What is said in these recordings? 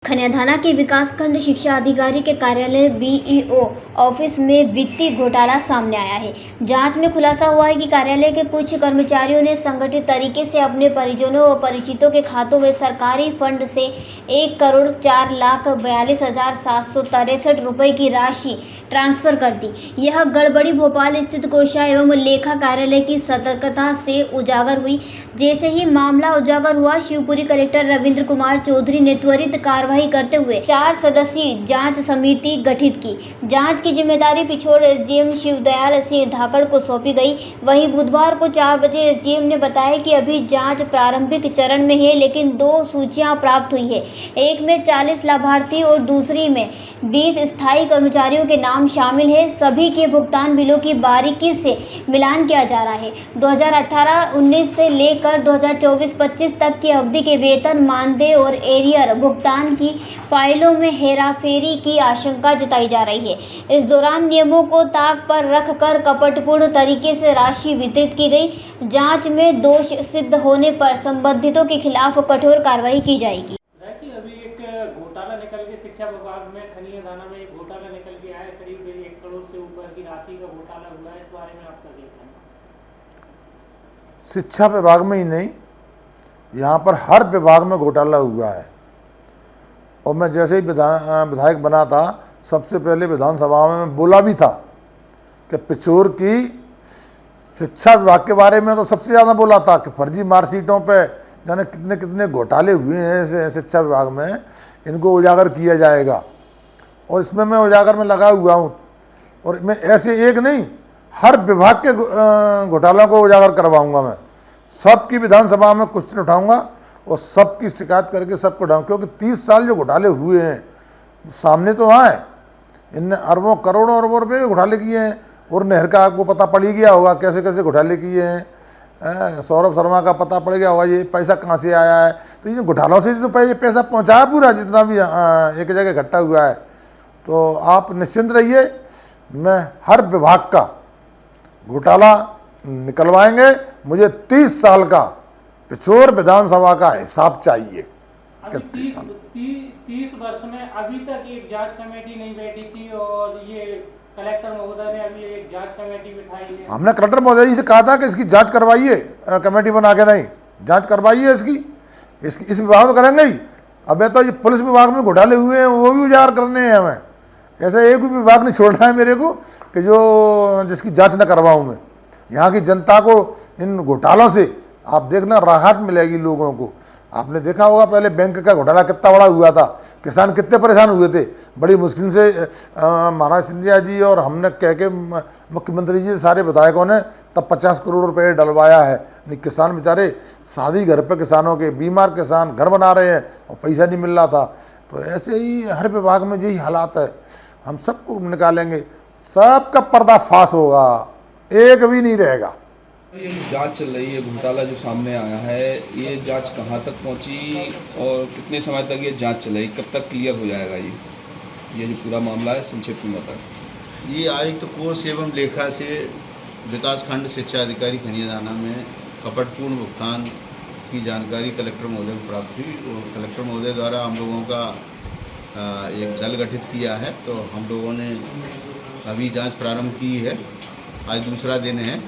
खनियाधाना के विकासखंड शिक्षा अधिकारी के कार्यालय बीईओ ऑफिस में वित्तीय घोटाला सामने आया है। जांच में खुलासा हुआ है कि कार्यालय के कुछ कर्मचारियों ने संगठित तरीके से अपने परिजनों व परिचितों के खातों में सरकारी फंड से 1,04,42,763 रुपये की राशि ट्रांसफर कर दी। यह गड़बड़ी भोपाल स्थित कोषागार एवं लेखा कार्यालय की सतर्कता से उजागर हुई। जैसे ही मामला उजागर हुआ, शिवपुरी कलेक्टर रविंद्र कुमार चौधरी ने त्वरित कार्रवाई करते हुए 4 सदस्यीय जांच समिति गठित की। जांच की जिम्मेदारी पिछोर एसडीएम शिवदयाल सिंह धाकड़ को सौंपी गई। वहीं बुधवार को 4 बजे एसडीएम ने बताया कि अभी जांच प्रारंभिक चरण में है, लेकिन 2 सूचियां प्राप्त हुई है। एक में 40 लाभार्थी और दूसरी में 20 स्थायी कर्मचारियों के नाम शामिल है। सभी के भुगतान बिलों की बारीकी से मिलान किया जा रहा है। 2018-19 से लेकर 2024-25 तक की अवधि के वेतन, मानदेय और एरियर भुगतान की फाइलों में हेराफेरी की आशंका जताई जा रही है। इस दौरान नियमों को ताक पर रखकर कपटपूर्ण तरीके से राशि वितरित की गई। जांच में दोष सिद्ध होने पर संबंधितों के खिलाफ कठोर कार्रवाई की जाएगी। अभी एक घोटाला निकल के शिक्षा विभाग में खनियाधाना में एक घोटाला निकल के आया, करीब 1 करोड़ से ऊपर की राशि का घोटाला हुआ है। इस बारे में आपका क्या कहना है? शिक्षा विभाग में ही नहीं, यहाँ पर हर विभाग में घोटाला हुआ है। और मैं जैसे ही विधायक बना था, सबसे पहले विधानसभा में मैं बोला भी था कि पिछोर की शिक्षा विभाग के बारे में तो सबसे ज़्यादा बोला था कि फर्जी मार्कशीटों पे जाने कितने कितने घोटाले हुए हैं शिक्षा विभाग में, इनको उजागर किया जाएगा। और इसमें मैं उजागर में लगा हुआ हूँ। और मैं ऐसे एक नहीं, हर विभाग के घोटालों को उजागर करवाऊंगा। मैं सबकी विधानसभा में क्वेश्चन उठाऊंगा और सबकी शिकायत करके सबको उठाऊंगा, क्योंकि 30 साल जो घोटाले हुए हैं सामने तो आए। इनने अरबों करोड़ों अरबों रुपये के घोटाले किए हैं। और नहर का आपको पता पड़ ही गया होगा कैसे कैसे घोटाले किए हैं। सौरभ शर्मा का पता पड़ गया होगा ये पैसा कहाँ से आया है। तो ये घोटालों से तो ये पैसा पहुँचाया पूरा, जितना भी एक जगह इकट्ठा हुआ है। तो आप निश्चिंत रहिए, मैं हर विभाग का घोटाला निकलवाएंगे। मुझे 30 साल का पिछोर विधानसभा का हिसाब चाहिए। 30 वर्ष में अभी तक एक जांच कमेटी नहीं बैठी थी और ये कलेक्टर महोदय ने अभी एक जांच कमेटी बिठाई है। हमने कलेक्टर महोदय जी से कहा था कि इसकी जांच करवाइए, कमेटी बना के नहीं, जांच करवाइए इसकी इस विभाग में करेंगे ही। अब तो ये पुलिस विभाग में घोटाले हुए हैं, वो भी उजागर करने हैं हमें। ऐसा एक भी विभाग नहीं छोड़ना है मेरे को कि जिसकी जांच न करवाऊँ मैं। यहाँ की जनता को इन घोटालों से आप देखना राहत मिलेगी लोगों को। आपने देखा होगा पहले बैंक का घोटाला कितना बड़ा हुआ था, किसान कितने परेशान हुए थे। बड़ी मुश्किल से महाराज सिंधिया जी और हमने कह के मुख्यमंत्री जी सारे विधायकों ने तब 50 करोड़ रुपए डलवाया है। नहीं, किसान बेचारे शादी घर पे किसानों के, बीमार किसान घर बना रहे हैं और पैसा नहीं मिल रहा था। तो ऐसे ही हर विभाग में यही हालात है। हम सबको निकालेंगे, सबका पर्दाफाश होगा, एक भी नहीं रहेगा। ये जांच चल रही है, घोटाला जो सामने आया है, ये जांच कहाँ तक पहुंची और कितने समय तक ये जांच चल रही, कब तक क्लियर हो जाएगा? ये जो पूरा मामला है संक्षेप में बताएं। ये आयुक्त कोष एवं लेखा से विकासखंड शिक्षा अधिकारी खनियाधाना में कपटपूर्ण भुगतान की जानकारी कलेक्टर महोदय को प्राप्त हुई। और कलेक्टर महोदय द्वारा हम लोगों का एक दल गठित किया है। तो हम लोगों ने अभी जाँच प्रारंभ की है। आज दूसरा दिन है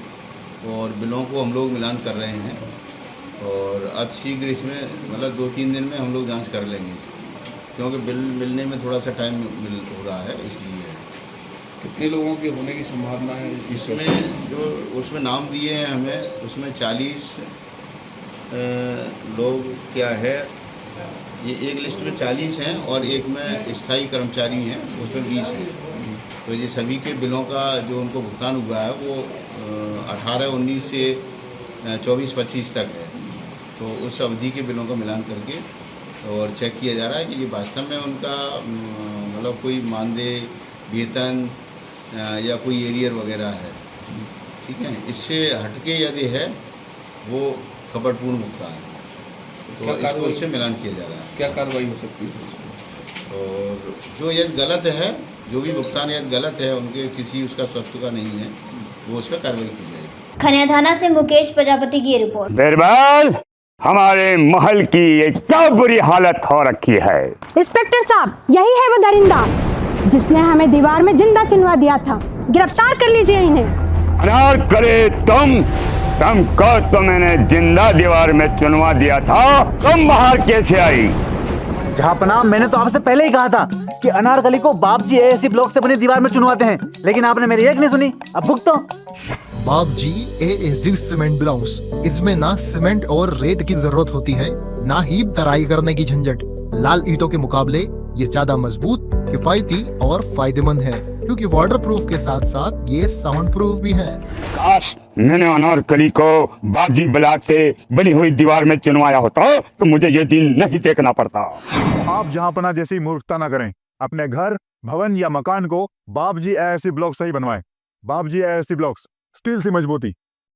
और बिलों को हम लोग मिलान कर रहे हैं और अतिशीघ्र इसमें मतलब 2-3 दिन में हम लोग जांच कर लेंगे, क्योंकि बिल मिलने में थोड़ा सा टाइम मिल हो रहा है, इसलिए। कितने लोगों के होने की संभावना है इसमें? जो उसमें नाम दिए हैं हमें, उसमें 40 लोग क्या है, ये एक लिस्ट में 40 हैं और एक में स्थायी कर्मचारी हैं, उसमें 20 हैं। तो ये सभी के बिलों का जो उनको भुगतान हुआ है वो 18-19 से 24-25 तक है। तो उस अवधि के बिलों का मिलान करके और चेक किया जा रहा है कि ये वास्तव में उनका मतलब कोई मानदेय, वेतन या कोई एरियर वगैरह है। ठीक है, इससे हटके यदि है वो कपटपूर्ण भुगतान है, तो इसको उससे मिलान किया जा रहा है। क्या कार्रवाई हो सकती है? और जो यदि गलत है, जो भी भुगतान यदि गलत है, उनके किसी उसका स्वास्थ्य का नहीं है, वो उस पर कार्रवाई की जाएगी। खनियाधाना से मुकेश प्रजापति की रिपोर्ट। हमारे महल की ये क्या बुरी हालत हो रखी है। इंस्पेक्टर साहब, यही है वो दरिंदा जिसने हमें दीवार में जिंदा चुनवा दिया था। गिरफ्तार कर लीजिए इन्हें। अनार करे तुमको तो मैंने जिंदा दीवार में चुनवा दिया था, तुम बाहर कैसे आई? जहापनाह, मैंने तो आपसे पहले ही कहा था कि अनारकली को बाप जी एएससी ब्लॉक से अपनी दीवार में चुनवाते हैं, लेकिन आपने मेरी एक नहीं सुनी। अब भुगतो। बाप जी एएससी सीमेंट ब्लॉक्स, इसमें ना सीमेंट और रेत की जरूरत होती है, ना ही तराई करने की झंझट। लाल ईंटों के मुकाबले ये ज्यादा मजबूत, किफायती और फायदेमंद है, क्योंकि वाटरप्रूफ के साथ साथ ये साउंड प्रूफ भी है। काश मैंने अनारकली को बाजी ब्लॉक से बनी हुई दीवार में चुनवाया होता तो मुझे ये दिन नहीं देखना पड़ता। आप जहांपना जैसी मूर्खता न करें। अपने घर, भवन या मकान को बाप जी एएससी ब्लॉक से ही बनवाएं। बाप जी एएससी ब्लॉक्स, स्टील से मजबूती,